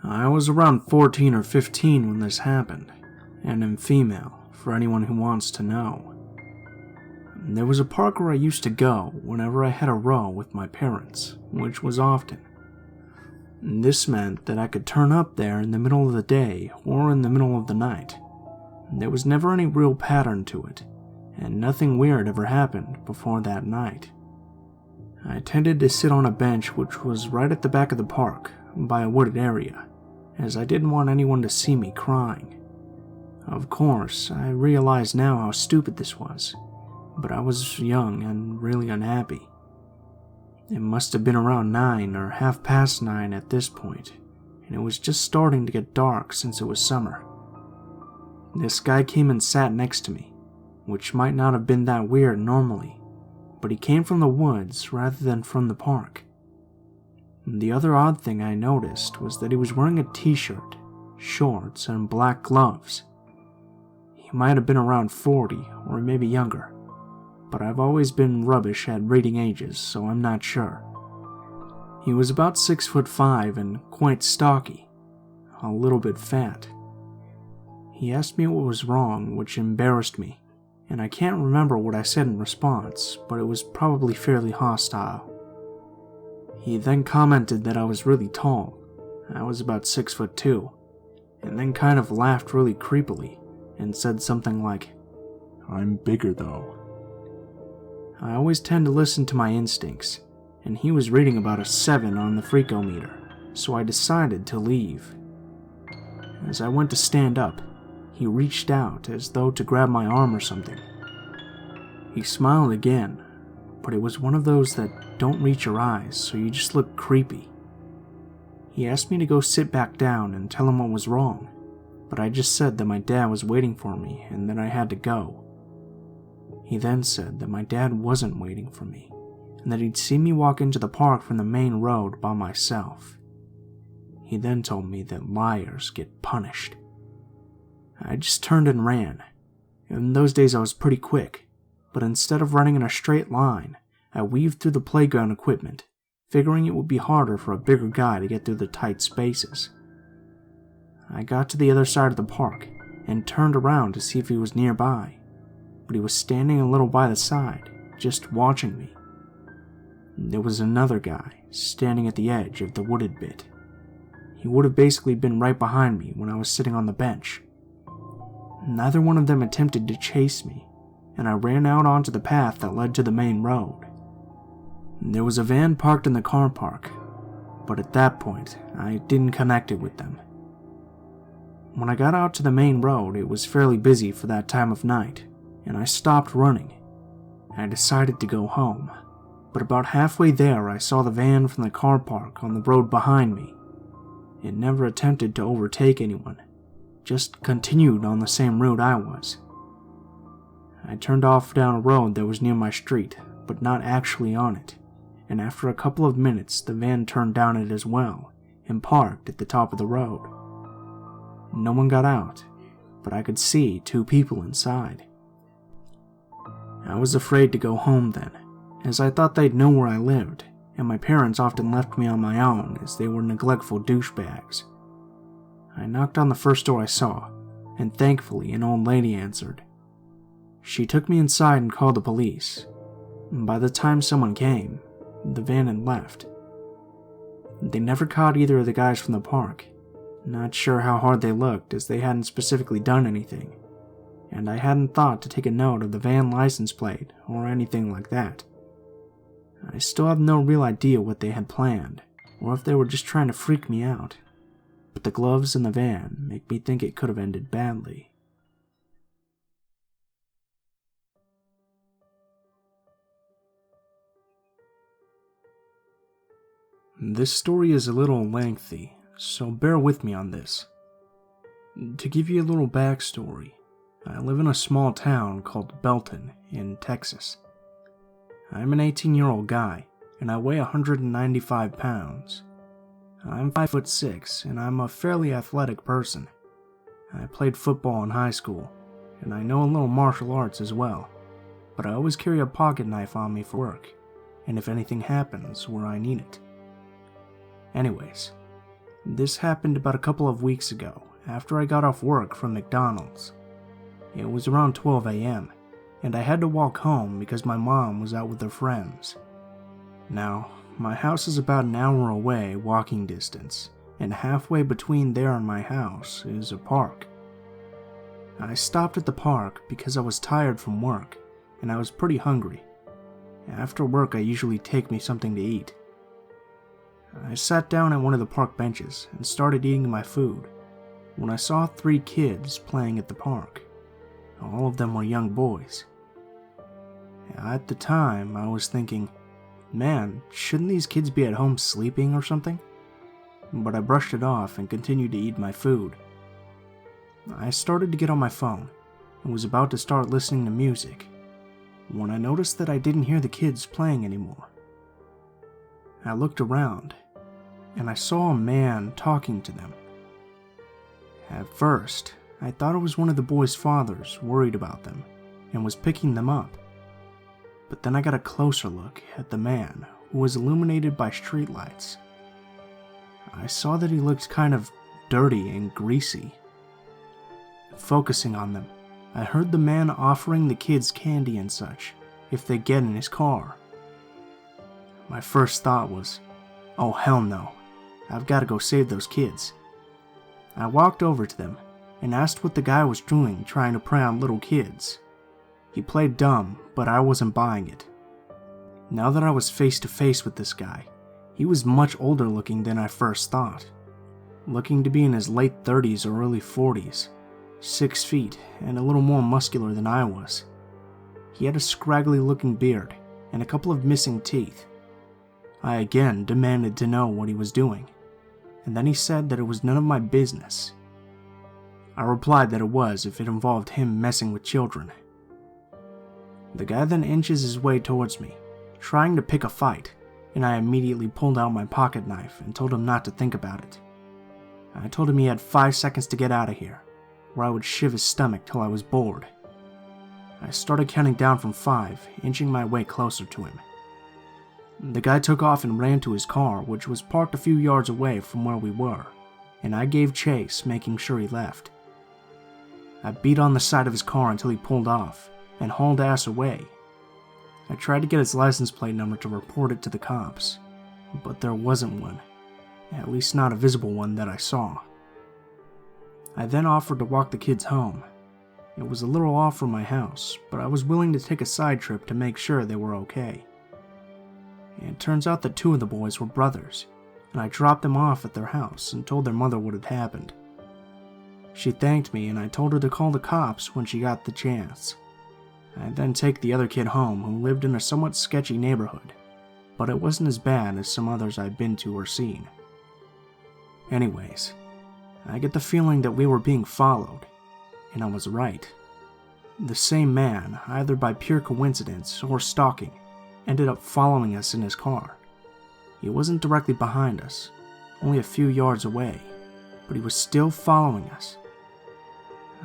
I was around 14 or 15 when this happened, and am female, for anyone who wants to know. There was a park where I used to go whenever I had a row with my parents, which was often. This meant that I could turn up there in the middle of the day or in the middle of the night. There was never any real pattern to it, and nothing weird ever happened before that night. I tended to sit on a bench which was right at the back of the park, by a wooded area, as I didn't want anyone to see me crying. Of course, I realize now how stupid this was, but I was young and really unhappy. It must have been around 9 or 9:30 at this point, and it was just starting to get dark since it was summer. This guy came and sat next to me, which might not have been that weird normally, but he came from the woods rather than from the park. The other odd thing I noticed was that he was wearing a t-shirt, shorts, and black gloves. He might have been around 40 or maybe younger, but I've always been rubbish at reading ages, so I'm not sure. He was about 6'5" and quite stocky, a little bit fat. He asked me what was wrong, which embarrassed me, and I can't remember what I said in response, but it was probably fairly hostile. He then commented that I was really tall. I was about 6'2", and then kind of laughed really creepily and said something like, "I'm bigger though." I always tend to listen to my instincts, and he was reading about a 7 on the freakometer, so I decided to leave. As I went to stand up, he reached out as though to grab my arm or something. He smiled again, but it was one of those that don't reach your eyes, so you just look creepy. He asked me to go sit back down and tell him what was wrong, but I just said that my dad was waiting for me and that I had to go. He then said that my dad wasn't waiting for me, and that he'd see me walk into the park from the main road by myself. He then told me that liars get punished. I just turned and ran. In those days I was pretty quick, but instead of running in a straight line, I weaved through the playground equipment, figuring it would be harder for a bigger guy to get through the tight spaces. I got to the other side of the park and turned around to see if he was nearby, but he was standing a little by the side, just watching me. There was another guy standing at the edge of the wooded bit. He would have basically been right behind me when I was sitting on the bench. Neither one of them attempted to chase me, and I ran out onto the path that led to the main road. There was a van parked in the car park, but at that point, I didn't connect it with them. When I got out to the main road, it was fairly busy for that time of night, and I stopped running. I decided to go home, but about halfway there I saw the van from the car park on the road behind me. It never attempted to overtake anyone, just continued on the same route I was. I turned off down a road that was near my street, but not actually on it, and after a couple of minutes the van turned down it as well and parked at the top of the road. No one got out, but I could see 2 people inside. I was afraid to go home then, as I thought they'd know where I lived, and my parents often left me on my own as they were neglectful douchebags. I knocked on the first door I saw, and thankfully an old lady answered. She took me inside and called the police. By the time someone came, the van had left. They never caught either of the guys from the park. Not sure how hard they looked, as they hadn't specifically done anything, and I hadn't thought to take a note of the van license plate or anything like that. I still have no real idea what they had planned, or if they were just trying to freak me out, but the gloves in the van make me think it could have ended badly. This story is a little lengthy, so bear with me on this. To give you a little backstory, I live in a small town called Belton in Texas. I'm an 18-year-old guy, and I weigh 195 pounds. I'm 5'6", and I'm a fairly athletic person. I played football in high school, and I know a little martial arts as well, but I always carry a pocket knife on me for work, and if anything happens where I need it. Anyways, This happened about a couple of weeks ago, after I got off work from McDonald's. It was around 12 a.m., and I had to walk home because my mom was out with her friends. Now, my house is about an hour away walking distance, and halfway between there and my house is a park. I stopped at the park because I was tired from work, and I was pretty hungry. After work, I usually take me something to eat. I sat down at one of the park benches and started eating my food when I saw 3 kids playing at the park. All of them were young boys. At the time, I was thinking, man, shouldn't these kids be at home sleeping or something? But I brushed it off and continued to eat my food. I started to get on my phone and was about to start listening to music when I noticed that I didn't hear the kids playing anymore. I looked around and I saw a man talking to them. At first, I thought it was one of the boys' fathers worried about them and was picking them up. But then I got a closer look at the man who was illuminated by streetlights. I saw that he looked kind of dirty and greasy. Focusing on them, I heard the man offering the kids candy and such if they get in his car. My first thought was, oh hell no, I've got to go save those kids. I walked over to them and asked what the guy was doing trying to prey on little kids. He played dumb, but I wasn't buying it. Now that I was face to face with this guy, he was much older looking than I first thought, looking to be in his late 30s or early 40s, 6 feet and a little more muscular than I was. He had a scraggly looking beard and a couple of missing teeth. I again demanded to know what he was doing, and then he said that it was none of my business. I replied that it was if it involved him messing with children. The guy then inches his way towards me, trying to pick a fight, and I immediately pulled out my pocket knife and told him not to think about it. I told him he had 5 seconds to get out of here, or I would shiv his stomach till I was bored. I started counting down from 5, inching my way closer to him. The guy took off and ran to his car, which was parked a few yards away from where we were, and I gave chase, making sure he left. I beat on the side of his car until he pulled off and hauled ass away. I tried to get his license plate number to report it to the cops, but there wasn't one, at least not a visible one that I saw. I then offered to walk the kids home. It was a little off from my house, but I was willing to take a side trip to make sure they were okay. It turns out that 2 of the boys were brothers, and I dropped them off at their house and told their mother what had happened. She thanked me and I told her to call the cops when she got the chance. I'd then take the other kid home who lived in a somewhat sketchy neighborhood, but it wasn't as bad as some others I'd been to or seen. Anyways, I get the feeling that we were being followed, and I was right. The same man, either by pure coincidence or stalking, ended up following us in his car. He wasn't directly behind us, only a few yards away, but he was still following us.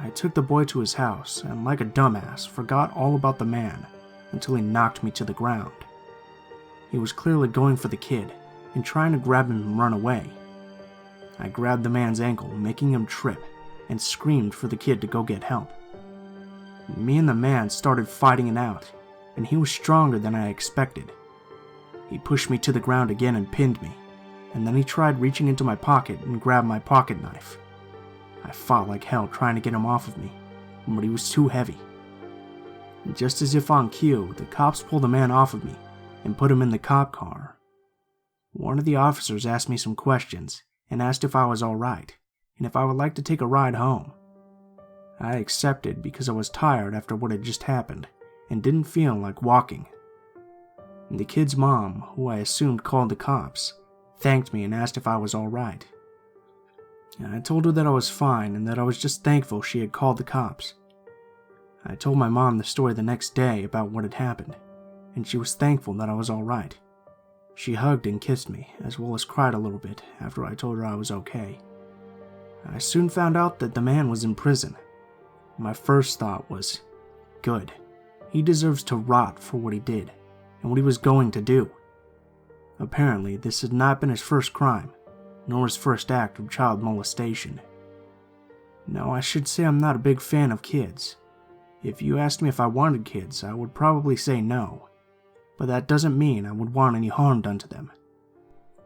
I took the boy to his house and, like a dumbass, forgot all about the man until he knocked me to the ground. He was clearly going for the kid and trying to grab him and run away. I grabbed the man's ankle, making him trip, and screamed for the kid to go get help. Me and the man started fighting it out, and he was stronger than I expected. He pushed me to the ground again and pinned me, and then he tried reaching into my pocket and grabbed my pocket knife. I fought like hell trying to get him off of me, but he was too heavy. Just as if on cue, the cops pulled the man off of me and put him in the cop car. One of the officers asked me some questions and asked if I was alright and if I would like to take a ride home. I accepted because I was tired after what had just happened and didn't feel like walking. The kid's mom, who I assumed called the cops, thanked me and asked if I was alright. I told her that I was fine and that I was just thankful she had called the cops. I told my mom the story the next day about what had happened, and she was thankful that I was alright. She hugged and kissed me, as well as cried a little bit after I told her I was okay. I soon found out that the man was in prison. My first thought was, good, he deserves to rot for what he did, and what he was going to do. Apparently, this had not been his first crime, nor his first act of child molestation. No, I should say I'm not a big fan of kids. If you asked me if I wanted kids, I would probably say no, but that doesn't mean I would want any harm done to them.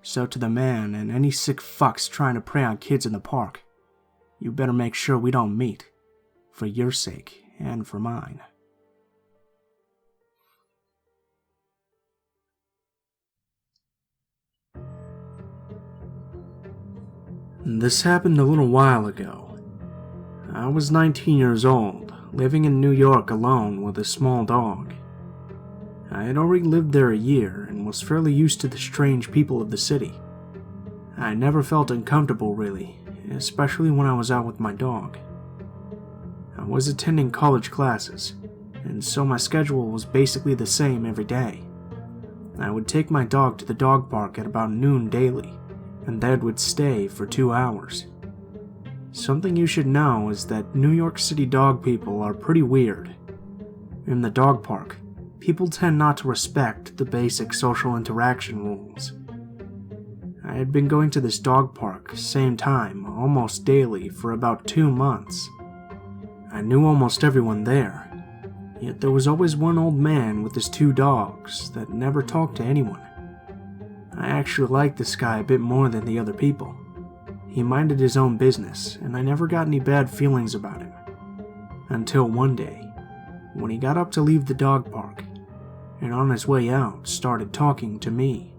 So to the man and any sick fucks trying to prey on kids in the park, you better make sure we don't meet, for your sake and for mine. This happened a little while ago. I was 19 years old, living in New York alone with a small dog. I had already lived there a year and was fairly used to the strange people of the city. I never felt uncomfortable really, especially when I was out with my dog. I was attending college classes, and so my schedule was basically the same every day. I would take my dog to the dog park at about noon daily, and there would stay for 2 hours. Something you should know is that New York City dog people are pretty weird. In the dog park, people tend not to respect the basic social interaction rules. I had been going to this dog park, same time, almost daily, for about 2 months. I knew almost everyone there, yet there was always one old man with his 2 dogs that never talked to anyone. I actually liked this guy a bit more than the other people. He minded his own business, and I never got any bad feelings about him. Until one day, when he got up to leave the dog park, and on his way out started talking to me.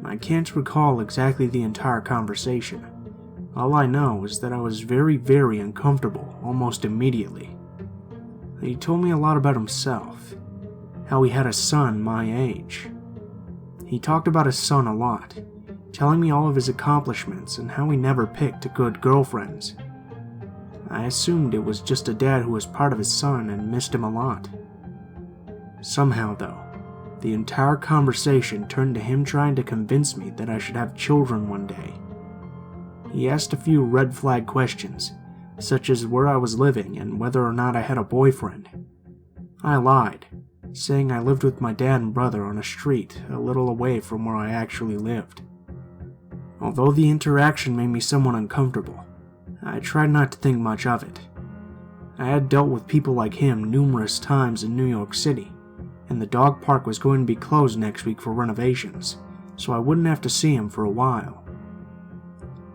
I can't recall exactly the entire conversation. All I know is that I was very, very uncomfortable almost immediately. He told me a lot about himself, how he had a son my age. He talked about his son a lot, telling me all of his accomplishments and how he never picked good girlfriends. I assumed it was just a dad who was part of his son and missed him a lot. Somehow, though, the entire conversation turned to him trying to convince me that I should have children one day. He asked a few red flag questions, such as where I was living and whether or not I had a boyfriend. I lied, saying I lived with my dad and brother on a street a little away from where I actually lived. Although the interaction made me somewhat uncomfortable, I tried not to think much of it. I had dealt with people like him numerous times in New York City, and the dog park was going to be closed next week for renovations, so I wouldn't have to see him for a while.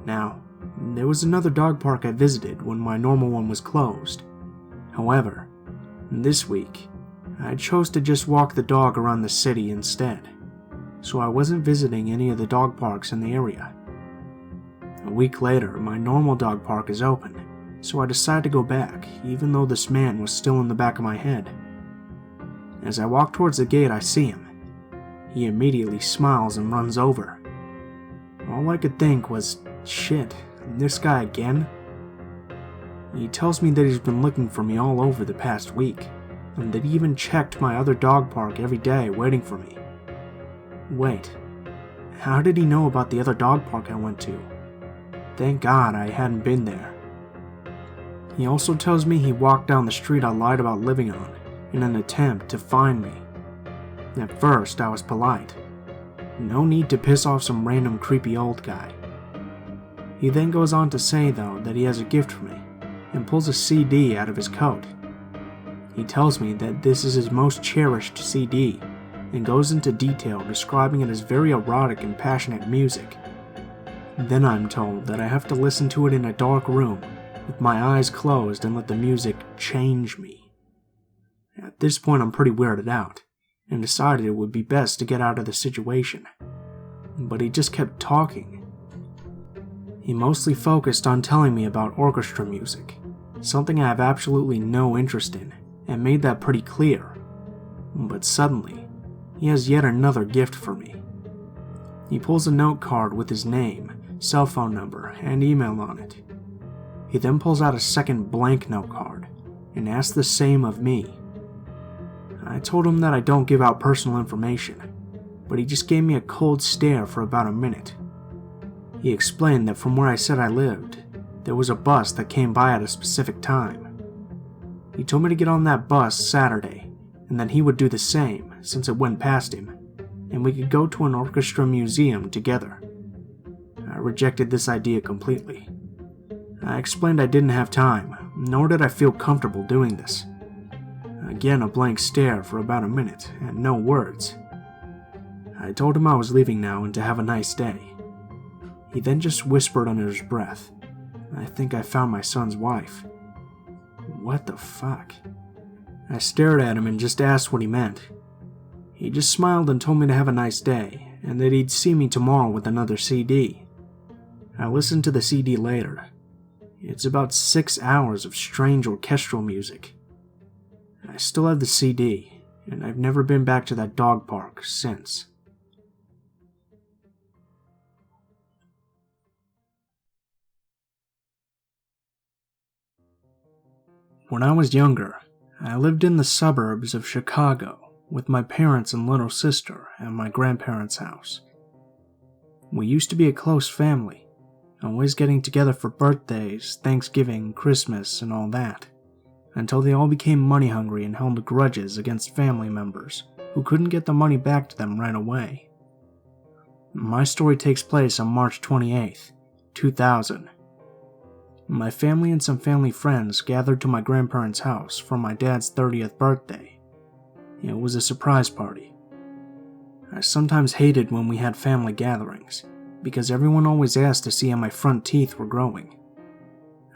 Now, there was another dog park I visited when my normal one was closed. However, this week, I chose to just walk the dog around the city instead, so I wasn't visiting any of the dog parks in the area. A week later, my normal dog park is open, so I decided to go back, even though this man was still in the back of my head. As I walk towards the gate, I see him. He immediately smiles and runs over. All I could think was, shit, this guy again? He tells me that he's been looking for me all over the past week, and that he even checked my other dog park every day waiting for me. Wait, how did he know about the other dog park I went to? Thank God I hadn't been there. He also tells me he walked down the street I lied about living on in an attempt to find me. At first, I was polite. No need to piss off some random creepy old guy. He then goes on to say, though, that he has a gift for me, and pulls a CD out of his coat. He tells me that this is his most cherished CD, and goes into detail describing it as very erotic and passionate music. Then I'm told that I have to listen to it in a dark room, with my eyes closed, and let the music change me. At this point, I'm pretty weirded out, and decided it would be best to get out of the situation. But he just kept talking. He mostly focused on telling me about orchestra music, something I have absolutely no interest in, and made that pretty clear. But suddenly, he has yet another gift for me. He pulls a note card with his name, cell phone number, and email on it. He then pulls out a second blank note card, and asks the same of me. I told him that I don't give out personal information, but he just gave me a cold stare for about a minute. He explained that from where I said I lived, there was a bus that came by at a specific time. He told me to get on that bus Saturday, and that he would do the same since it went past him, and we could go to an orchestra museum together. I I rejected this idea completely. I explained I didn't have time, nor did I feel comfortable doing this. Again, a blank stare for about a minute, and no words. I told him I was leaving now and to have a nice day. He then just whispered under his breath, "I think I found my son's wife." What the fuck? I stared at him and just asked what he meant. He just smiled and told me to have a nice day, and that he'd see me tomorrow with another CD. I listened to the CD later. It's about 6 hours of strange orchestral music. I still have the CD, and I've never been back to that dog park since. When I was younger, I lived in the suburbs of Chicago with my parents and little sister at my grandparents' house. We used to be a close family, always getting together for birthdays, Thanksgiving, Christmas, and all that, until they all became money hungry and held grudges against family members who couldn't get the money back to them right away. My story takes place on March 28th, 2000. My family and some family friends gathered to my grandparents' house for my dad's 30th birthday. It was a surprise party. I sometimes hated when we had family gatherings, because everyone always asked to see how my front teeth were growing.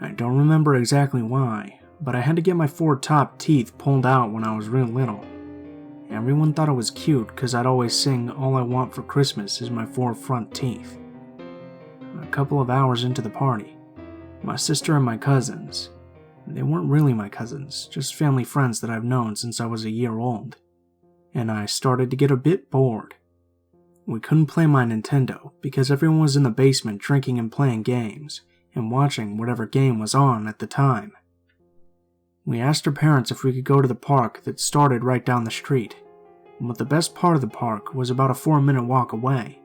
I don't remember exactly why, but I had to get my 4 top teeth pulled out when I was real little. Everyone thought it was cute because I'd always sing "All I Want for Christmas is my 4 front teeth." A couple of hours into the party, my sister and my cousins, they weren't really my cousins, just family friends that I've known since I was a year old, and I started to get a bit bored. We couldn't play my Nintendo because everyone was in the basement drinking and playing games, and watching whatever game was on at the time. We asked our parents if we could go to the park that started right down the street, but the best part of the park was about a 4-minute walk away.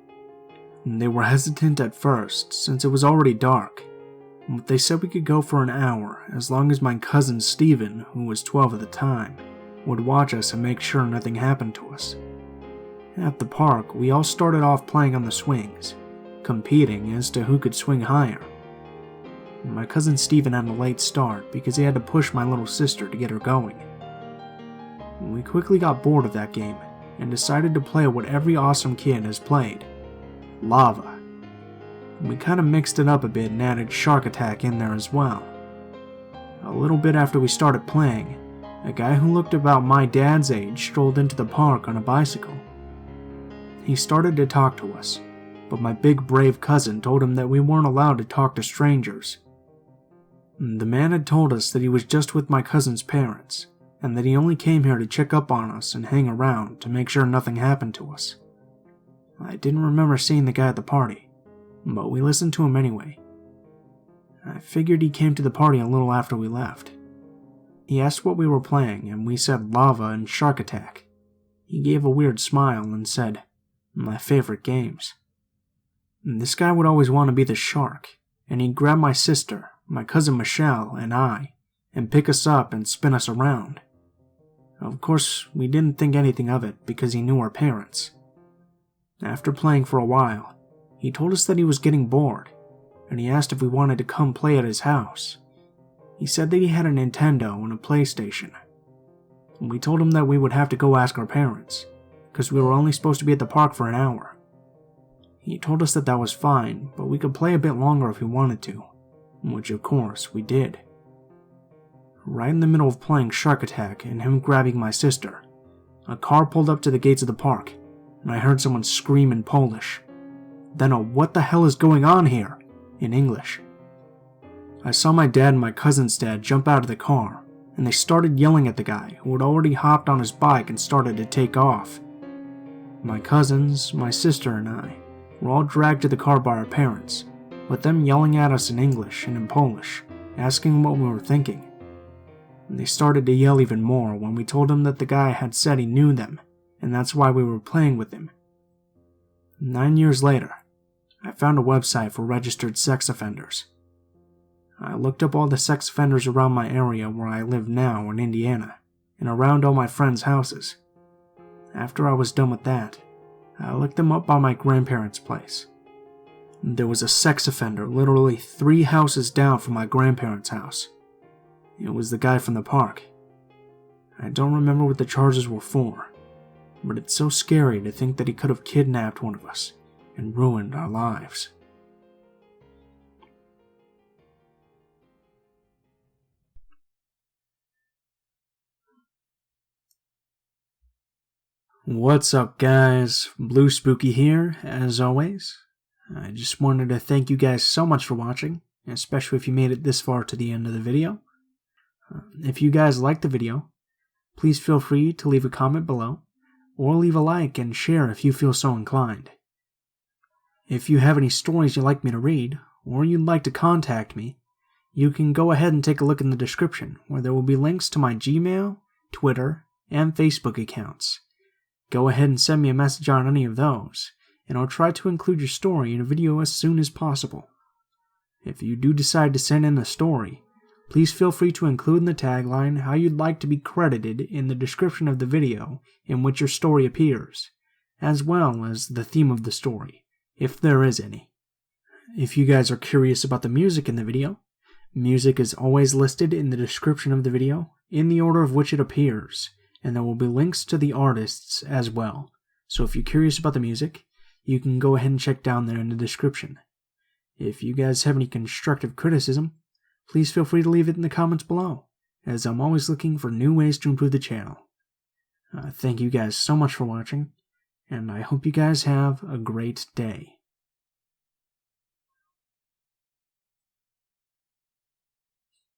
They were hesitant at first since it was already dark, but they said we could go for an hour as long as my cousin Steven, who was 12 at the time, would watch us and make sure nothing happened to us. At the park, we all started off playing on the swings, competing as to who could swing higher. My cousin Steven had a late start because he had to push my little sister to get her going. We quickly got bored of that game and decided to play what every awesome kid has played: lava. We kind of mixed it up a bit and added Shark Attack in there as well. A little bit after we started playing, a guy who looked about my dad's age strolled into the park on a bicycle. He started to talk to us, but my big brave cousin told him that we weren't allowed to talk to strangers. The man had told us that he was just with my cousin's parents, and that he only came here to check up on us and hang around to make sure nothing happened to us. I didn't remember seeing the guy at the party, but we listened to him anyway. I figured he came to the party a little after we left. He asked what we were playing, and we said lava and Shark Attack. He gave a weird smile and said, "My favorite games." This guy would always want to be the shark, and he'd grab my sister, my cousin Michelle, and I, and pick us up and spin us around. Of course, we didn't think anything of it because he knew our parents. After playing for a while, he told us that he was getting bored, and he asked if we wanted to come play at his house. He said that he had a Nintendo and a PlayStation. We told him that we would have to go ask our parents, because we were only supposed to be at the park for an hour. He told us that that was fine, but we could play a bit longer if we wanted to, which of course we did. Right in the middle of playing Shark Attack and him grabbing my sister, a car pulled up to the gates of the park, and I heard someone scream in Polish. Then a "What the hell is going on here?" in English. I saw my dad and my cousin's dad jump out of the car, and they started yelling at the guy who had already hopped on his bike and started to take off. My cousins, my sister, and I were all dragged to the car by our parents, with them yelling at us in English and in Polish, asking what we were thinking. And they started to yell even more when we told them that the guy had said he knew them, and that's why we were playing with him. 9 years later, I found a website for registered sex offenders. I looked up all the sex offenders around my area where I live now in Indiana, and around all my friends' houses. After I was done with that, I looked them up by my grandparents' place. There was a sex offender literally 3 houses down from my grandparents' house. It was the guy from the park. I don't remember what the charges were for, but it's so scary to think that he could have kidnapped one of us and ruined our lives. What's up, guys? Blue Spooky here, as always. I just wanted to thank you guys so much for watching, especially if you made it this far to the end of the video. If you guys liked the video, please feel free to leave a comment below, or leave a like and share if you feel so inclined. If you have any stories you'd like me to read, or you'd like to contact me, you can go ahead and take a look in the description, where there will be links to my Gmail, Twitter, and Facebook accounts. Go ahead and send me a message on any of those, and I'll try to include your story in a video as soon as possible. If you do decide to send in a story, please feel free to include in the tagline how you'd like to be credited in the description of the video in which your story appears, as well as the theme of the story, if there is any. If you guys are curious about the music in the video, music is always listed in the description of the video in the order of which it appears, and there will be links to the artists as well. So if you're curious about the music, you can go ahead and check down there in the description. If you guys have any constructive criticism, please feel free to leave it in the comments below, as I'm always looking for new ways to improve the channel. Thank you guys so much for watching, and I hope you guys have a great day.